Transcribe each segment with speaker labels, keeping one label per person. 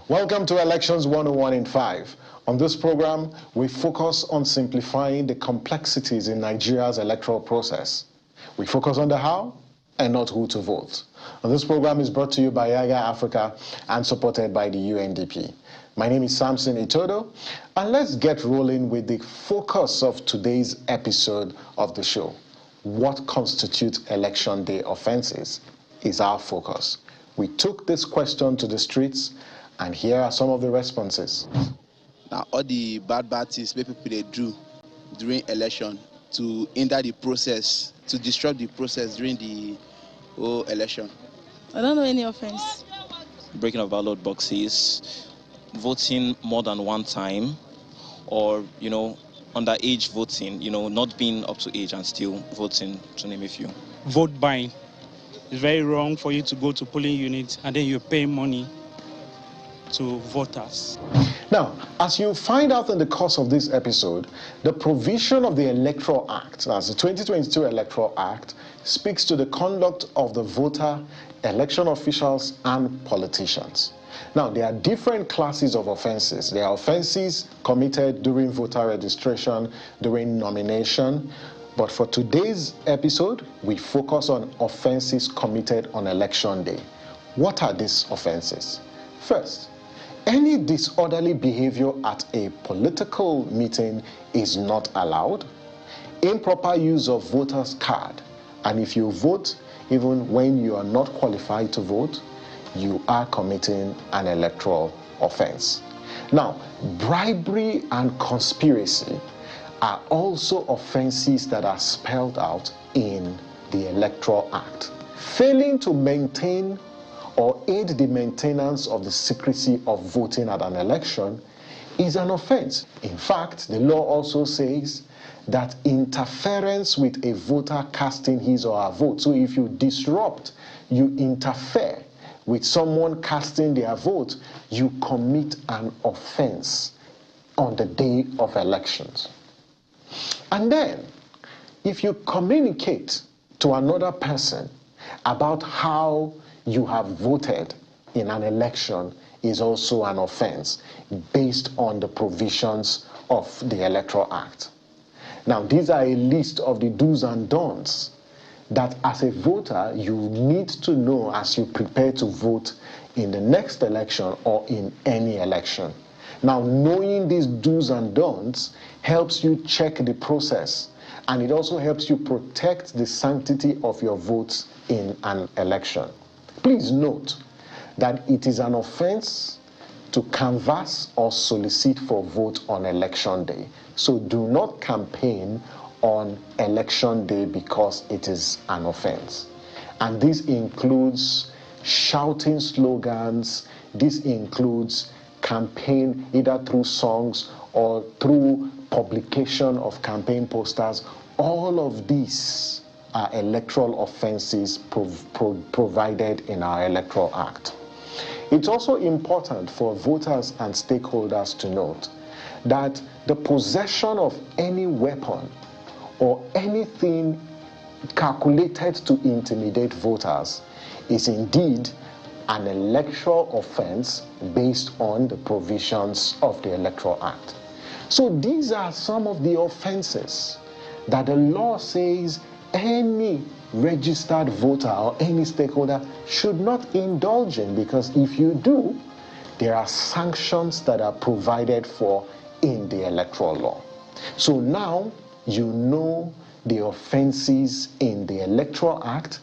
Speaker 1: Welcome to Elections 101 in 5. On this program, we focus on simplifying the complexities in Nigeria's electoral process. We focus on the how and not who to vote. And this program is brought to you by Yaga Africa and supported by the UNDP. My name is Samson Itodo, and let's get rolling with the focus of today's episode of the show. What constitutes Election Day offenses is our focus. We took this question to the streets, and here are some of the responses.
Speaker 2: Now, all the bad things people they do during election to hinder the process, to disrupt the process during the whole election.
Speaker 3: I don't know any offense.
Speaker 4: Breaking of ballot boxes, voting more than one time, or, underage voting, not being up to age and still voting, to name a few.
Speaker 5: Vote buying. It's very wrong for you to go to polling units and then you pay money to voters.
Speaker 1: Now, as you find out in the course of this episode, the provision of the Electoral Act, that's the 2022 Electoral Act, speaks to the conduct of the voter, election officials, and politicians. Now, there are different classes of offenses. There are offenses committed during voter registration, during nomination. But for today's episode, we focus on offenses committed on Election Day. What are these offenses? First, any disorderly behavior at a political meeting is not allowed. Improper use of voter's card. And if you vote, even when you are not qualified to vote, you are committing an electoral offense. Now, bribery and conspiracy are also offenses that are spelled out in the Electoral Act. Failing to maintain or aid the maintenance of the secrecy of voting at an election is an offense. In fact, the law also says that interference with a voter casting his or her vote. So if you disrupt, you interfere with someone casting their vote, you commit an offense on the day of elections. And then, if you communicate to another person about how you have voted in an election, is also an offense based on the provisions of the Electoral Act. Now, these are a list of the do's and don'ts that as a voter you need to know as you prepare to vote in the next election or in any election. Now, knowing these do's and don'ts helps you check the process, and it also helps you protect the sanctity of your votes in an election. Please note that it is an offense to canvass or solicit for vote on Election Day. So do not campaign on Election Day because it is an offense. And this includes shouting slogans, this includes campaign either through songs or through publication of campaign posters. All of these are electoral offenses provided in our Electoral Act. It's also important for voters and stakeholders to note that the possession of any weapon or anything calculated to intimidate voters is indeed an electoral offense based on the provisions of the Electoral Act. So these are some of the offenses that the law says any registered voter or any stakeholder should not indulge in, because if you do, there are sanctions that are provided for in the electoral law. So now you know the offenses in the Electoral Act.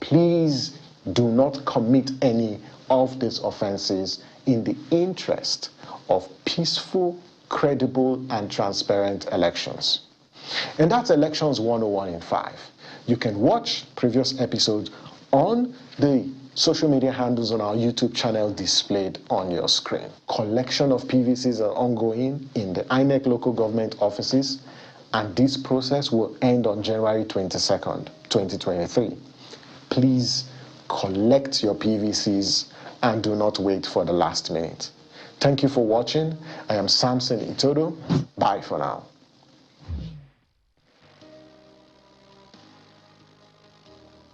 Speaker 1: Please do not commit any of these offenses in the interest of peaceful, credible, and transparent elections. And that's Elections 101 in 5. You can watch previous episodes on the social media handles on our YouTube channel displayed on your screen. Collection of PVCs are ongoing in the INEC local government offices, and this process will end on January 22nd, 2023. Please collect your PVCs and do not wait for the last minute. Thank you for watching. I am Samson Itodo. Bye for now.